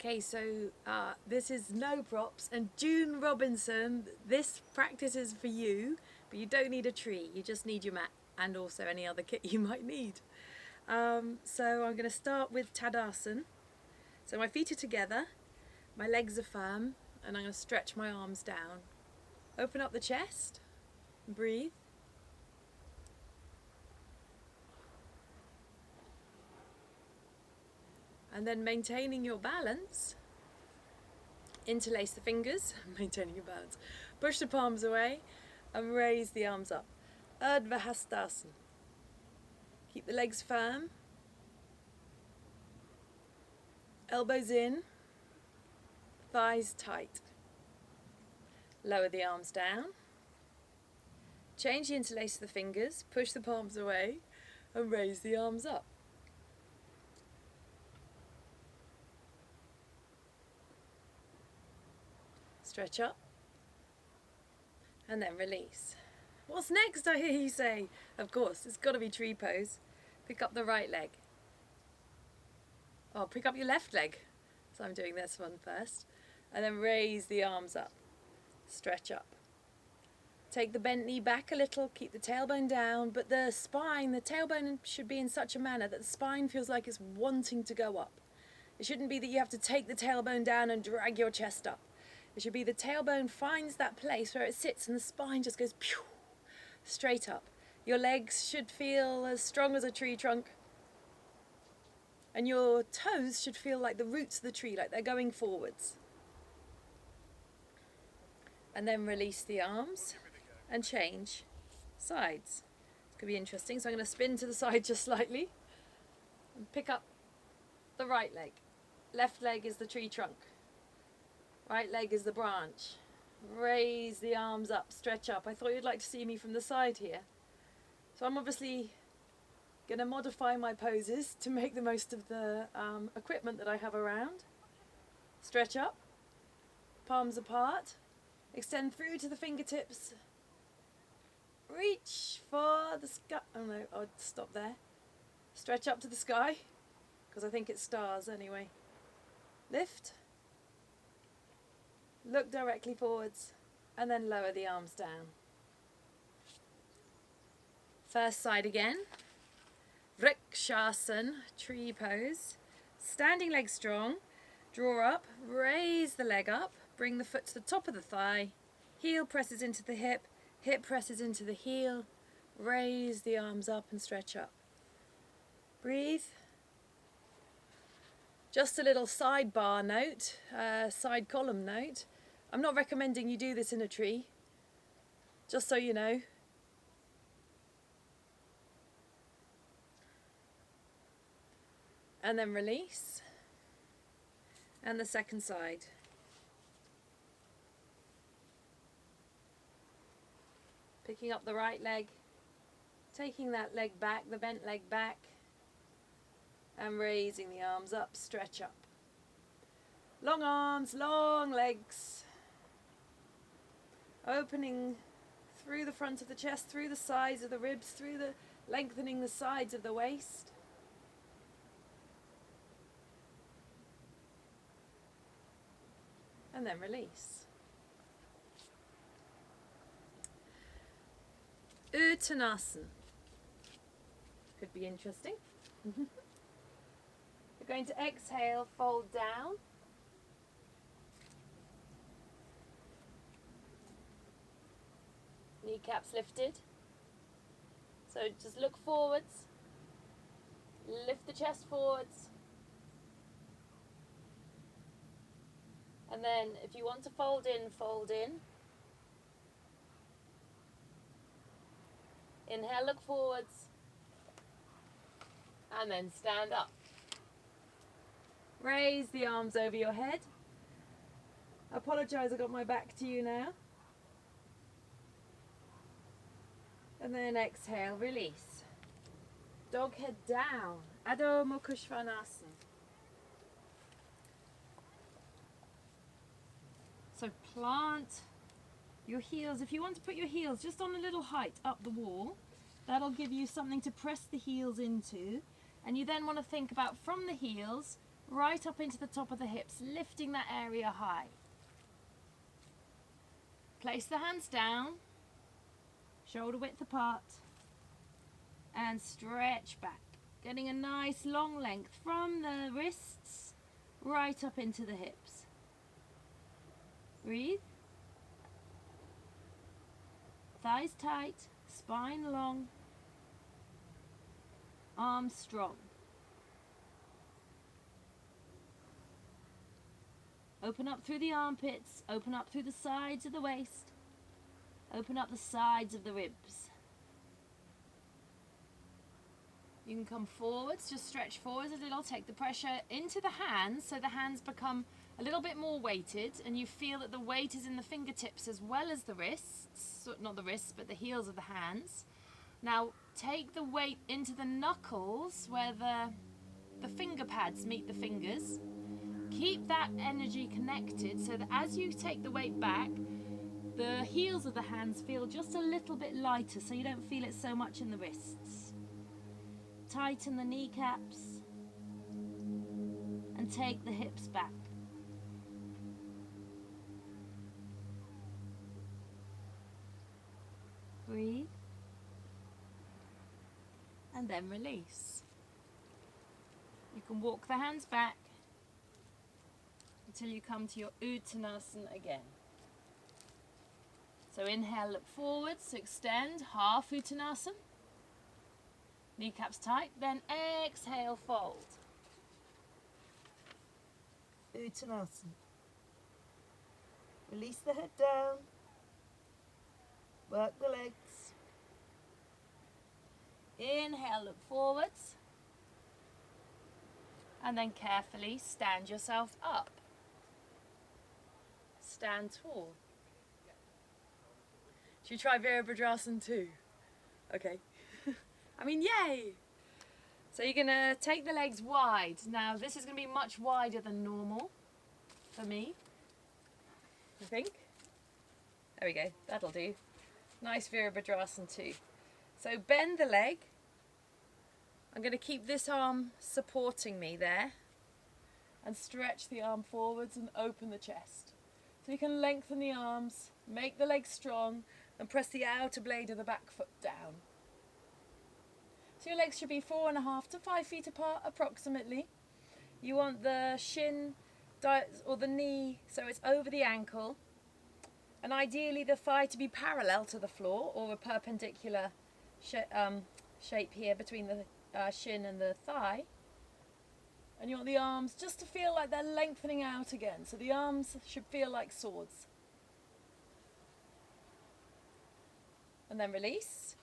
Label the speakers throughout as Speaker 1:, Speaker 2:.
Speaker 1: Okay, so this is no props, and June Robinson, this practice is for you, but you don't need a tree, you just need your mat and also any other kit you might need. So I'm going to start with Tadasana. So my feet are together, my legs are firm, and I'm going to stretch my arms down. Open up the chest, breathe. And then maintaining your balance, interlace the fingers, maintaining your balance. Push the palms away and raise the arms up. Urdhva Hastasana. Keep the legs firm. Elbows in, thighs tight. Lower the arms down. Change the interlace of the fingers, push the palms away and raise the arms up. Stretch up and then release. What's next, I hear you say? Of course, it's got to be tree pose. Pick up the right leg. Oh, pick up your left leg. So I'm doing this one first. And then raise the arms up. Stretch up. Take the bent knee back a little, keep the tailbone down, but the spine, the tailbone should be in such a manner that the spine feels like it's wanting to go up. It shouldn't be that you have to take the tailbone down and drag your chest up. It should be the tailbone finds that place where it sits and the spine just goes pew, straight up. Your legs should feel as strong as a tree trunk. And your toes should feel like the roots of the tree, like they're going forwards. And then release the arms and change sides. It's going to be interesting. So I'm going to spin to the side just slightly and pick up the right leg. Left leg is the tree trunk. Right leg is the branch. Raise the arms up, stretch up. I thought you'd like to see me from the side here. So I'm obviously going to modify my poses to make the most of the equipment that I have around. Stretch up, palms apart, extend through to the fingertips. Reach for the sky. Oh no, I'll stop there. Stretch up to the sky, because I think it's stars anyway. Lift. Look directly forwards and then lower the arms down. First side again. Vrikshasana, tree pose. Standing leg strong. Draw up, raise the leg up, bring the foot to the top of the thigh. Heel presses into the hip presses into the heel. Raise the arms up and stretch up. Breathe. Just a little sidebar note, side column note. I'm not recommending you do this in a tree, just so you know. And then release. And the second side. Picking up the right leg, taking that leg back, the bent leg back, and raising the arms up, stretch up. Long arms, long legs. Opening through the front of the chest, through the sides of the ribs, lengthening the sides of the waist. And then release. Uttanasana. Could be interesting. We're going to exhale, fold down. Kneecaps lifted. So just look forwards. Lift the chest forwards. And then if you want to fold in, fold in. Inhale, look forwards. And then stand up. Raise the arms over your head. I apologise, I got my back to you now. And then exhale, release. Dog head down. Adho Mukha Svanasana. So plant your heels. If you want to put your heels just on a little height up the wall, that'll give you something to press the heels into. And you then want to think about from the heels, right up into the top of the hips, lifting that area high. Place the hands down, shoulder width apart, and stretch back, getting a nice long length from the wrists right up into the hips. Breathe. Thighs tight, spine long, arms strong. Open up through the armpits, open up through the sides of the waist, open up the sides of the ribs. You can come forwards, just stretch forwards a little, take the pressure into the hands so the hands become a little bit more weighted and you feel that the weight is in the fingertips as well as the wrists, so not the wrists but the heels of the hands. Now take the weight into the knuckles where the finger pads meet the fingers. Keep that energy connected so that as you take the weight back, the heels of the hands feel just a little bit lighter so you don't feel it so much in the wrists. Tighten the kneecaps and take the hips back. Breathe and then release. You can walk the hands back until you come to your Uttanasana again. So inhale, look forwards, extend, half Uttanasana. Kneecaps tight, then exhale, fold. Uttanasana. Release the head down. Work the legs. Inhale, look forwards. And then carefully stand yourself up. Stand tall. Should you try Virabhadrasana too? Okay. I mean, yay! So you're going to take the legs wide. Now this is going to be much wider than normal for me, I think. There we go, that'll do. Nice Virabhadrasana too. So bend the leg. I'm going to keep this arm supporting me there and stretch the arm forwards and open the chest. So you can lengthen the arms, make the legs strong and press the outer blade of the back foot down. So your legs should be 4.5 to 5 feet apart approximately. You want the shin or the knee so it's over the ankle, and ideally the thigh to be parallel to the floor or a perpendicular shape here between the shin and the thigh. And you want the arms just to feel like they're lengthening out again, so the arms should feel like swords. And then release,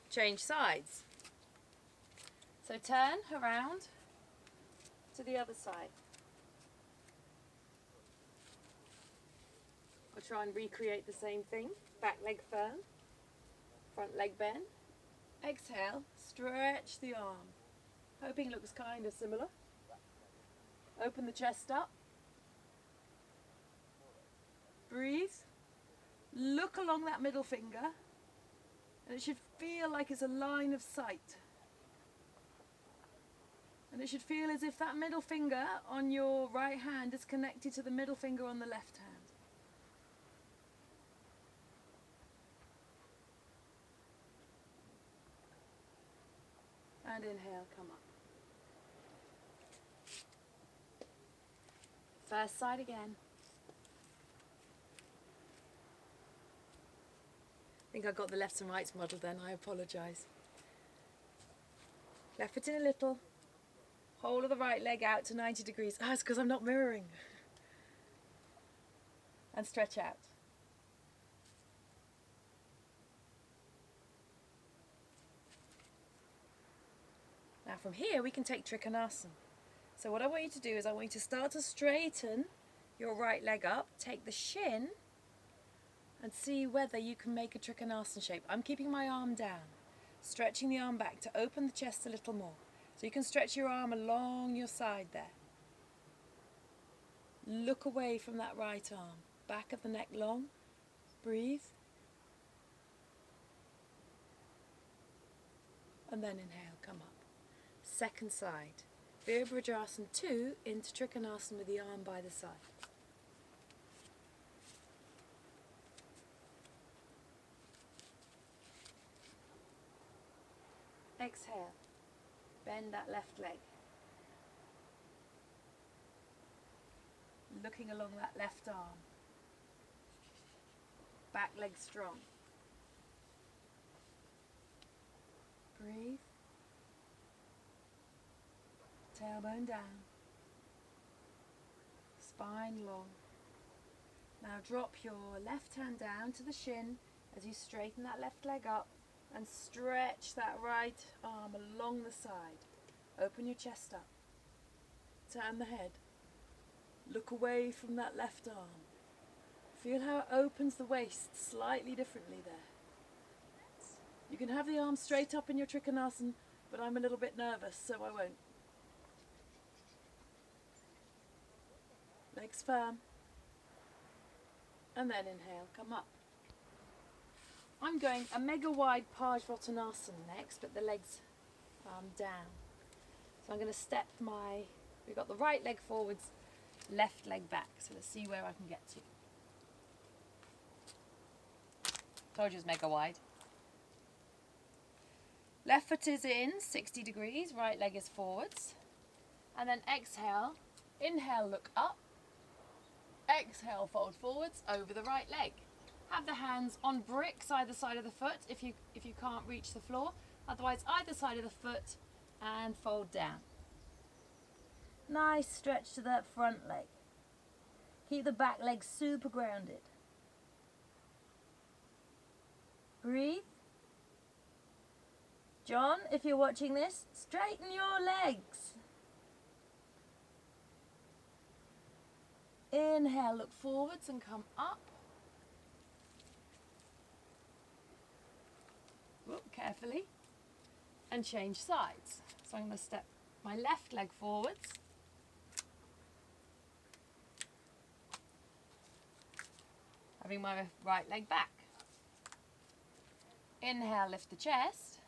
Speaker 1: change sides. So turn around to the other side. I'll try and recreate the same thing. Back leg firm, front leg bend. Exhale, stretch the arm. Hoping it looks kind of similar. Open the chest up. Breathe. Look along that middle finger. And it should feel like it's a line of sight. And it should feel as if that middle finger on your right hand is connected to the middle finger on the left hand. And inhale, come up. First side again. I think I got the lefts and rights model then, I apologise. Left foot in a little. Whole of the right leg out to 90 degrees. Ah, it's because I'm not mirroring. And stretch out. Now from here we can take Trikonasana. So what I want you to do is I want you to start to straighten your right leg up, take the shin and see whether you can make a Trikonasana shape. I'm keeping my arm down, stretching the arm back to open the chest a little more. So you can stretch your arm along your side there. Look away from that right arm, back of the neck long, breathe. And then inhale, come up. Second side. Virabhadrasana 2 into Trikonasana with the arm by the side. Exhale, bend that left leg. Looking along that left arm. Back leg strong. Breathe. Tailbone down. Spine long. Now drop your left hand down to the shin as you straighten that left leg up and stretch that right arm along the side. Open your chest up. Turn the head. Look away from that left arm. Feel how it opens the waist slightly differently there. You can have the arm straight up in your Trikonasana, but I'm a little bit nervous, so I won't. Legs firm. And then inhale, come up. I'm going a mega wide Parsvottanasana next, but the legs down. So I'm going to step we've got the right leg forwards, left leg back. So let's see where I can get to. Told you it's mega wide. Left foot is in, 60 degrees, right leg is forwards. And then exhale, inhale, look up. Exhale, fold forwards over the right leg. Have the hands on bricks either side of the foot if you can't reach the floor. Otherwise, either side of the foot and fold down. Nice stretch to that front leg. Keep the back leg super grounded. Breathe. John, if you're watching this, straighten your legs. Inhale, look forwards and come up. Whoop, carefully. And change sides. So I'm going to step my left leg forwards. Having my right leg back. Inhale, lift the chest.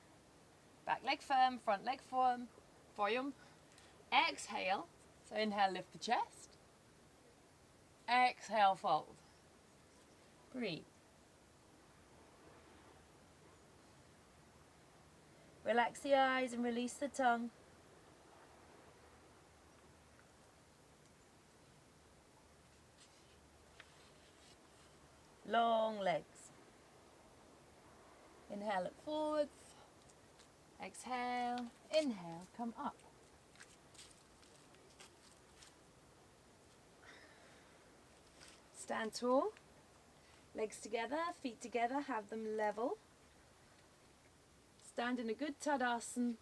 Speaker 1: Back leg firm, front leg firm. Exhale. So inhale, lift the chest. Exhale, fold. Breathe. Relax the eyes and release the tongue. Long legs. Inhale, look forwards. Exhale. Inhale, come up. Stand tall. Legs together, feet together, have them level. Stand in a good Tadasana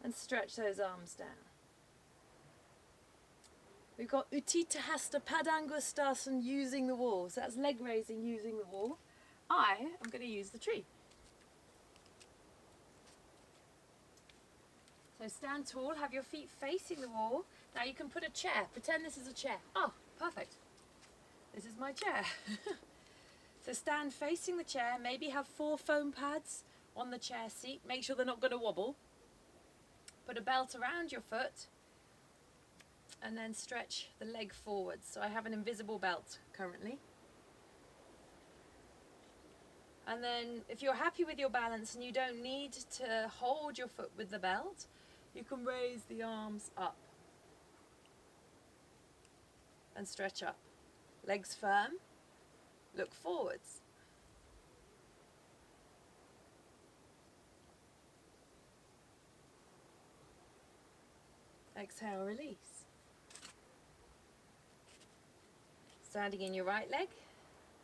Speaker 1: and stretch those arms down. We've got Utthita Hasta Padangusthasana using the wall. So that's leg raising using the wall. I am going to use the tree. So stand tall, have your feet facing the wall. Now you can put a chair. Pretend this is a chair. Oh, perfect. This is my chair. So stand facing the chair. Maybe have 4 foam pads on the chair seat. Make sure they're not going to wobble. Put a belt around your foot. And then stretch the leg forwards. So I have an invisible belt currently. And then if you're happy with your balance and you don't need to hold your foot with the belt, you can raise the arms up and stretch up. Legs firm, look forwards. Exhale, release. Standing in your right leg,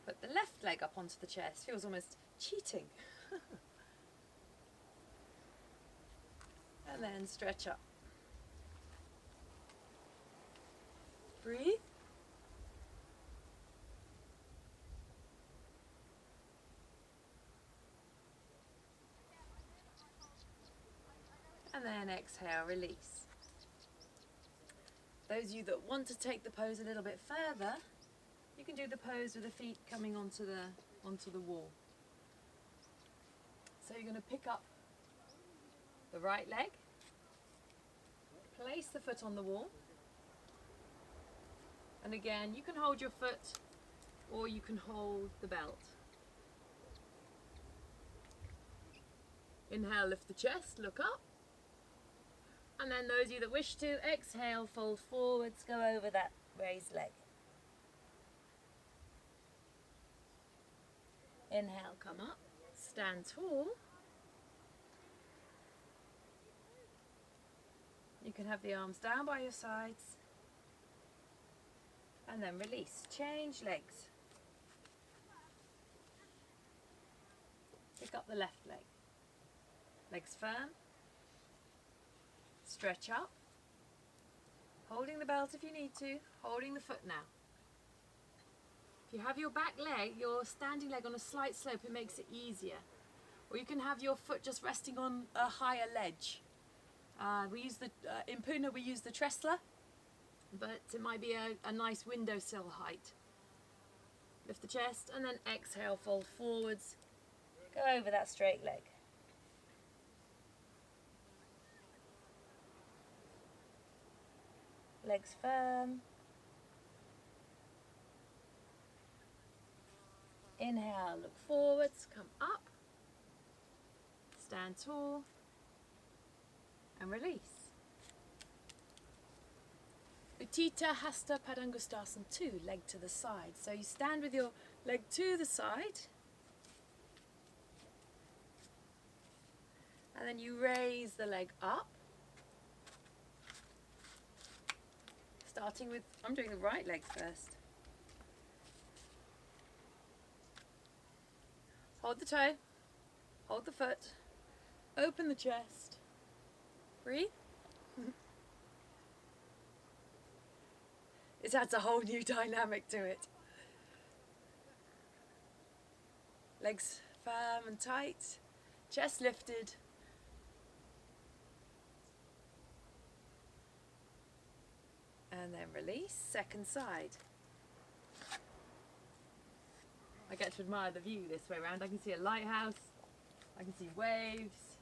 Speaker 1: put the left leg up onto the chest. Feels almost cheating. And then stretch up. Breathe. And then exhale, release. Those of you that want to take the pose a little bit further, you can do the pose with the feet coming onto the wall. So you're going to pick up the right leg, Place the foot on the wall. And again, you can hold your foot or you can hold the belt. Inhale, lift the chest, look up. And then those of you that wish to, exhale, fold forwards, go over that raised leg. Inhale, come up, stand tall. You can have the arms down by your sides. And then release, change legs. Pick up the left leg. Legs firm. Stretch up. Holding the belt if you need to, holding the foot now. If you have your back leg, your standing leg on a slight slope, it makes it easier. Or you can have your foot just resting on a higher ledge. In Pune we use the Tressler, but it might be a nice windowsill height. Lift the chest and then exhale, fold forwards, go over that straight leg. Legs firm. Inhale, look forwards, come up, stand tall, and release. Utthita Hasta Padangusthasana 2, leg to the side. So you stand with your leg to the side, and then you raise the leg up. Starting with, I'm doing the right leg first. Hold the toe, hold the foot, open the chest, breathe. It adds a whole new dynamic to it. Legs firm and tight, chest lifted. And then release, second side. I get to admire the view this way around. I can see a lighthouse, I can see waves,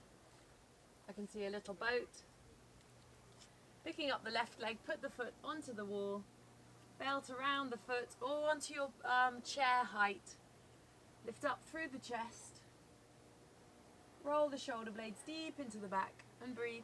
Speaker 1: I can see a little boat. Picking up the left leg, put the foot onto the wall, belt around the foot or onto your chair height. Lift up through the chest, roll the shoulder blades deep into the back and breathe.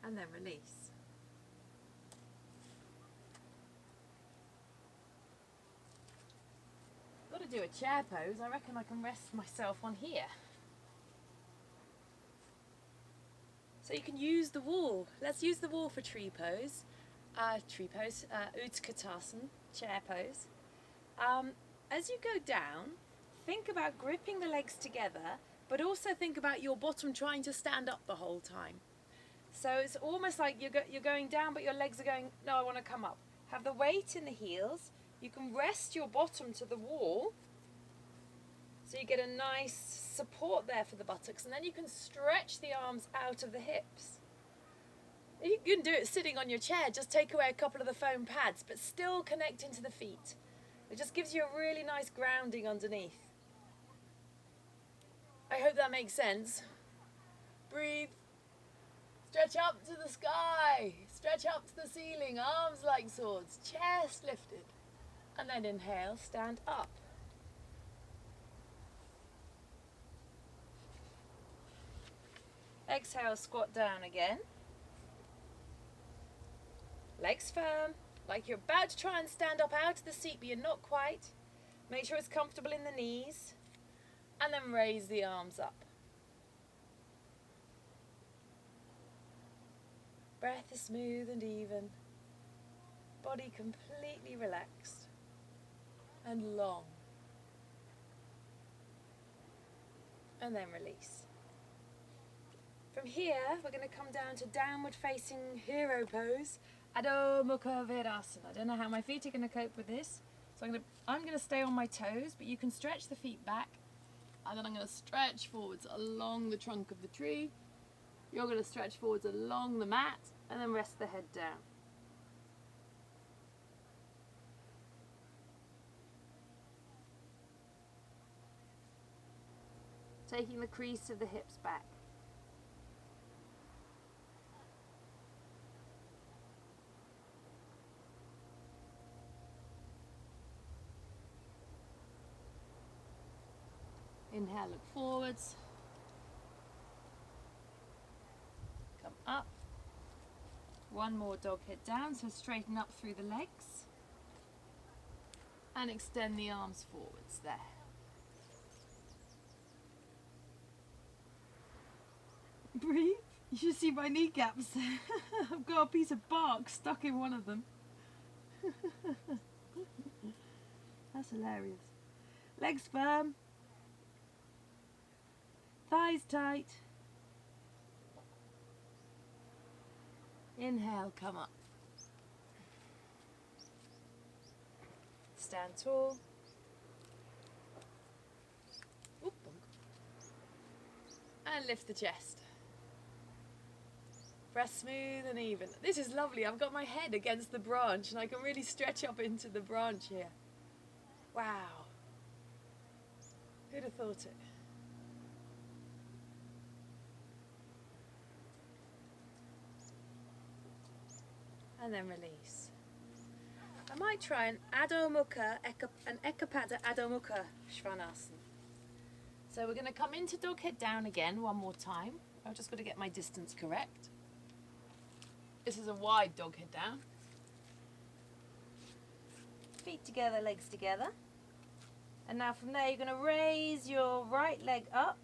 Speaker 1: And then release. Got to do a chair pose. I reckon I can rest myself on here. So you can use the wall. Let's use the wall for tree pose. Utkatasana, chair pose. As you go down, think about gripping the legs together, but also think about your bottom trying to stand up the whole time. So it's almost like you're going down, but your legs are going, no, I want to come up. Have the weight in the heels. You can rest your bottom to the wall. So you get a nice support there for the buttocks. And then you can stretch the arms out of the hips. You can do it sitting on your chair. Just take away a couple of the foam pads, but still connect into the feet. It just gives you a really nice grounding underneath. I hope that makes sense. Breathe. Stretch up to the sky, stretch up to the ceiling, arms like swords, chest lifted. And then inhale, stand up. Exhale, squat down again. Legs firm, like you're about to try and stand up out of the seat, but you're not quite. Make sure it's comfortable in the knees. And then raise the arms up. Breath is smooth and even, body completely relaxed and long. And then release. From here, we're going to come down to downward facing hero pose, Adho Mukha Virasana. I don't know how my feet are going to cope with this, so I'm going to stay on my toes, but you can stretch the feet back and then I'm going to stretch forwards along the trunk of the tree. You're going to stretch forwards along the mat and then rest the head down. Taking the crease of the hips back. Inhale, look forwards. Come up. One more dog head down, so straighten up through the legs. And extend the arms forwards there. Breathe. You should see my kneecaps. I've got a piece of bark stuck in one of them. That's hilarious. Legs firm. Thighs tight. Inhale, come up. Stand tall. Oop. And lift the chest. Press smooth and even. This is lovely. I've got my head against the branch and I can really stretch up into the branch here. Wow. Who'd have thought it? And then release. I might try an Adho Mukha, an Ekapada Adho Mukha Svanasana. So we're going to come into dog head down again one more time. I've just got to get my distance correct. This is a wide dog head down. Feet together, legs together. And now from there you're going to raise your right leg up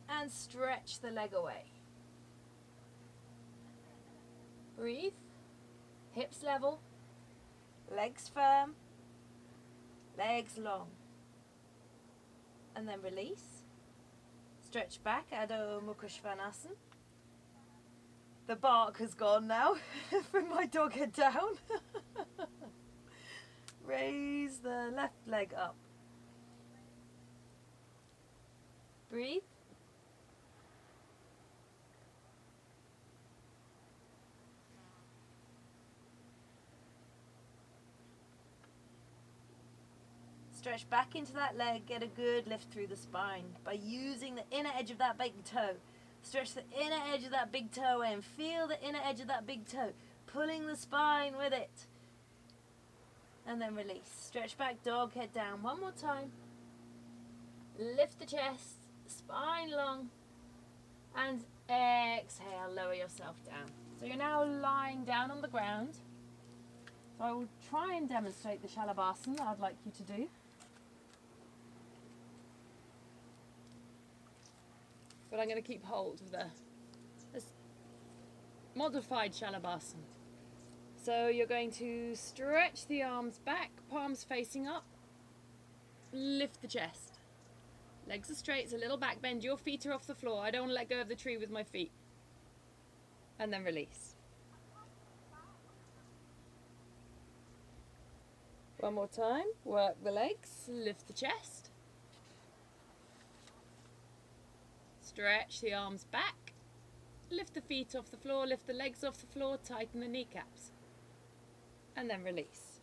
Speaker 1: and stretch the leg away. Breathe. Hips level, legs firm, legs long. And then release. Stretch back, Adho Mukha Svanasana. The bark has gone now from my dog head down. Raise the left leg up. Breathe. Stretch back into that leg, get a good lift through the spine by using the inner edge of that big toe. Stretch the inner edge of that big toe in. Feel the inner edge of that big toe, pulling the spine with it. And then release. Stretch back, dog, head down. One more time. Lift the chest, spine long. And exhale, lower yourself down. So you're now lying down on the ground. So I will try and demonstrate the Shalabhasana that I'd like you to do. But I'm going to keep hold of this modified Shalabhasana. So you're going to stretch the arms back, palms facing up, lift the chest. Legs are straight, it's a little back bend, your feet are off the floor. I don't want to let go of the tree with my feet. And then release. One more time, work the legs, lift the chest. Stretch the arms back, lift the feet off the floor, lift the legs off the floor, tighten the kneecaps. And then release.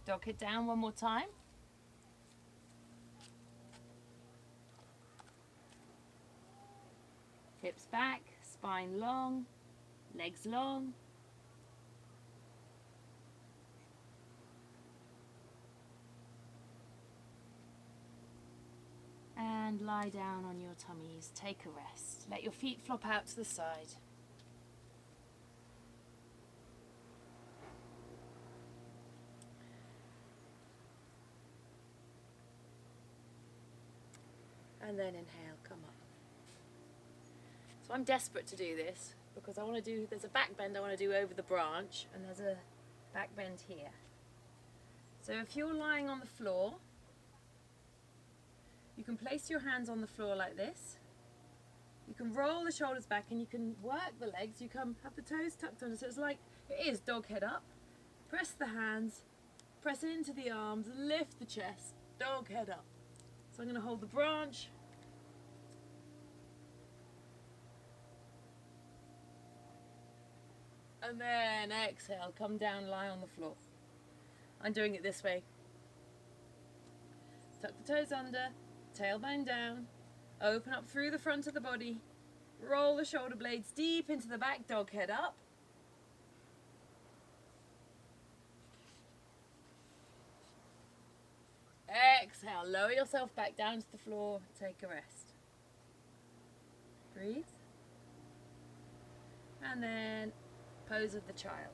Speaker 1: Dog it down one more time. Hips back, spine long, legs long. And lie down on your tummies, take a rest. Let your feet flop out to the side. And then inhale, come up. So I'm desperate to do this because I want to do, there's a back bend I want to do over the branch and there's a back bend here. So if you're lying on the floor, you can place your hands on the floor like this. You can roll the shoulders back and you can work the legs. You can have the toes tucked under. So it's like, it is dog head up. Press the hands, press it into the arms, lift the chest, dog head up. So I'm going to hold the branch. And then exhale, come down, lie on the floor. I'm doing it this way. Tuck the toes under, tailbone down, open up through the front of the body, roll the shoulder blades deep into the back, dog head up. Exhale, lower yourself back down to the floor, take a rest. Breathe. And then pose of the child.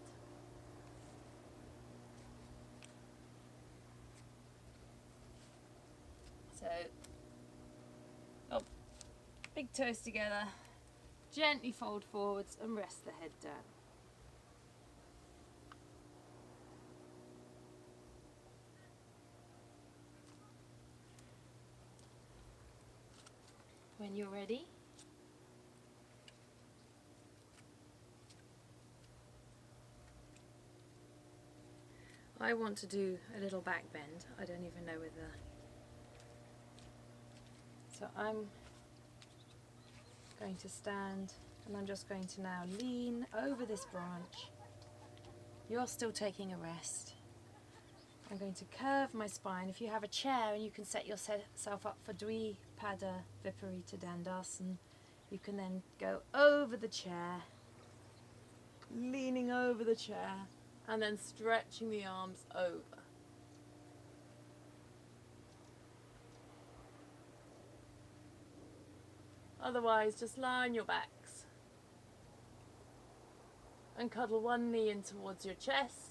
Speaker 1: So, big toes together, gently fold forwards and rest the head down. When you're ready, I want to do a little back bend. I don't even know whether. So I'm going to stand and I'm just going to now lean over this branch. You're still taking a rest. I'm going to curve my spine. If you have a chair and you can set yourself up for Dvipada Viparita Dandasana, you can then go over the chair, leaning over the chair, and then stretching the arms over. Otherwise, just lie on your backs and cuddle one knee in towards your chest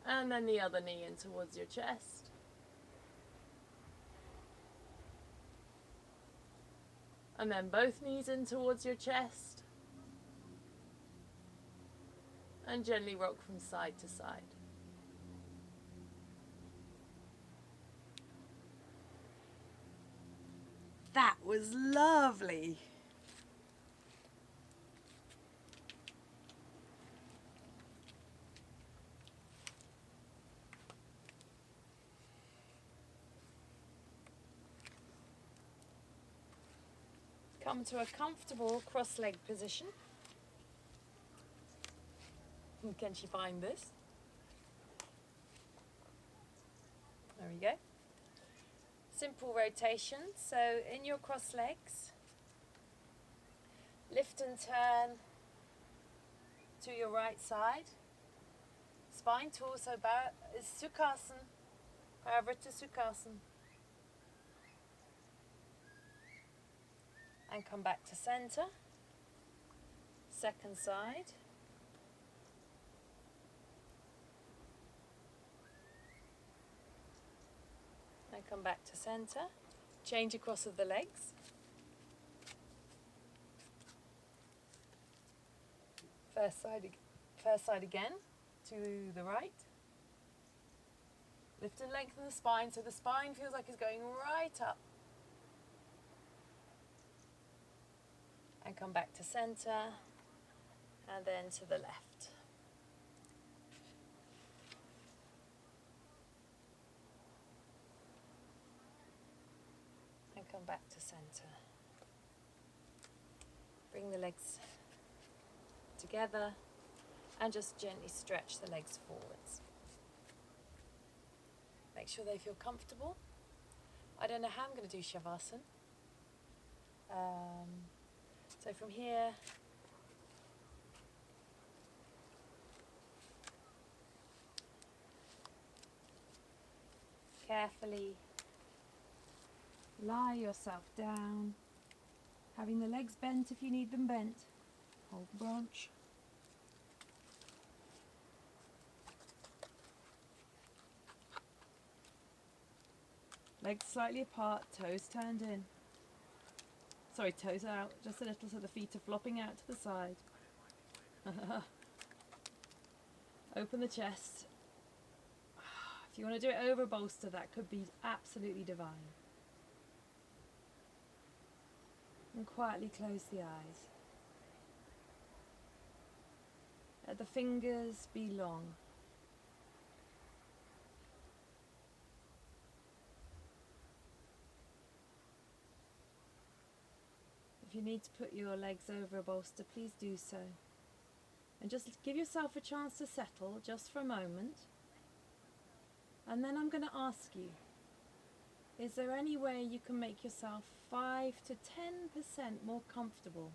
Speaker 1: and then the other knee in towards your chest. And then both knees in towards your chest and gently rock from side to side. That was lovely. Come to a comfortable cross-legged position. And can she find this? There we go. Simple rotation. So in your cross legs, lift and turn to your right side. Spine torso is Sukhasana, Parivrtta Sukhasana. And come back to center. Second side. And come back to center. Change across of the legs. First side again to the right. Lift and lengthen the spine so the spine feels like it's going right up. And come back to center and then to the left. And come back to center. Bring the legs together and just gently stretch the legs forwards. Make sure they feel comfortable. I don't know how I'm going to do Shavasana. So from here, carefully lie yourself down, having the legs bent if you need them bent. Hold the branch. Legs slightly apart, toes turned in. Sorry, toes out just a little so the feet are flopping out to the side. Open the chest. If you want to do it over a bolster, that could be absolutely divine. And quietly close the eyes. Let the fingers be long. If you need to put your legs over a bolster, please do so. And just give yourself a chance to settle just for a moment. And then I'm going to ask you, is there any way you can make yourself 5 to 10% more comfortable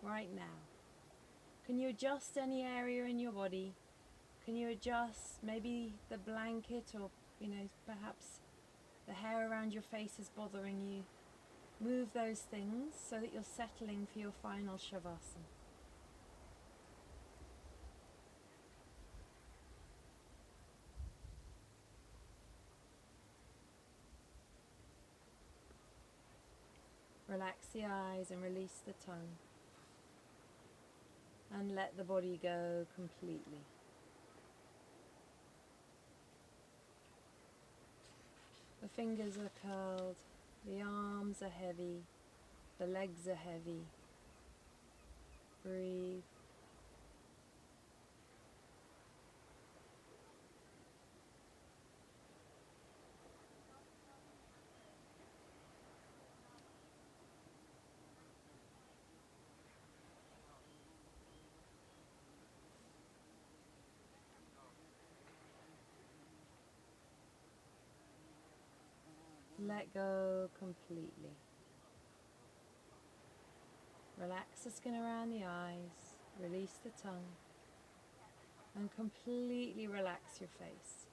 Speaker 1: right now? Can you adjust any area in your body? Can you adjust maybe the blanket, or perhaps the hair around your face is bothering you? Move those things so that you're settling for your final Shavasana. Relax the eyes and release the tongue. And let the body go completely. The fingers are curled, the arms are heavy, the legs are heavy. Breathe. Let go completely. Relax the skin around the eyes, release the tongue, and completely relax your face.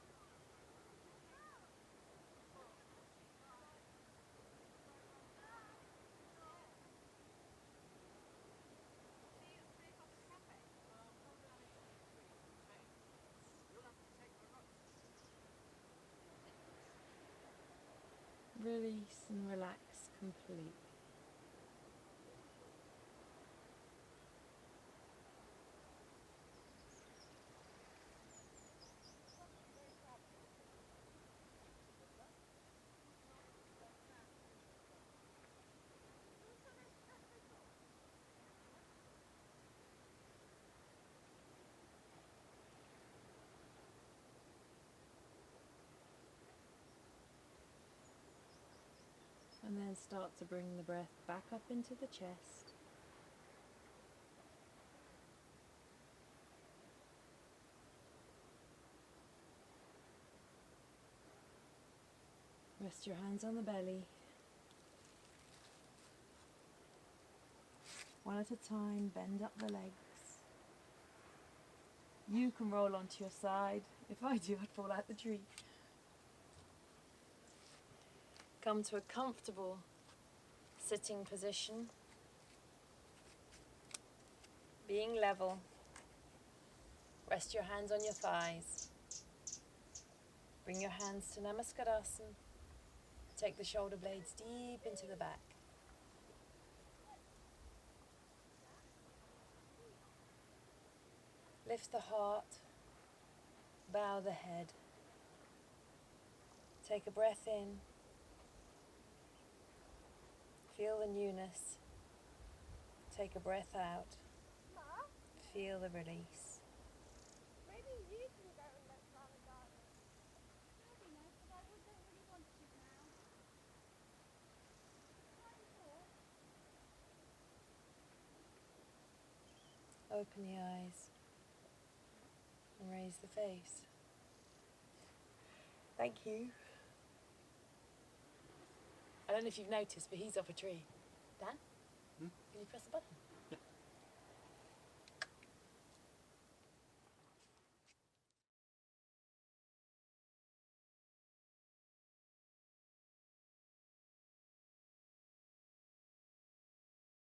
Speaker 1: Release and relax completely. And then start to bring the breath back up into the chest. Rest your hands on the belly. One at a time, bend up the legs. You can roll onto your side. If I do, I'd fall out the tree. Come to a comfortable sitting position. Being level. Rest your hands on your thighs. Bring your hands to Namaskadasana. Take the shoulder blades deep into the back. Lift the heart. Bow the head. Take a breath in. Feel the newness. Take a breath out. Feel the release.
Speaker 2: Maybe you can go and let Clara go. I don't know, but I don't really want to now.
Speaker 1: Open the eyes and raise the face. Thank you. I don't know if you've noticed, but he's off a tree. Dan? Can you press the button?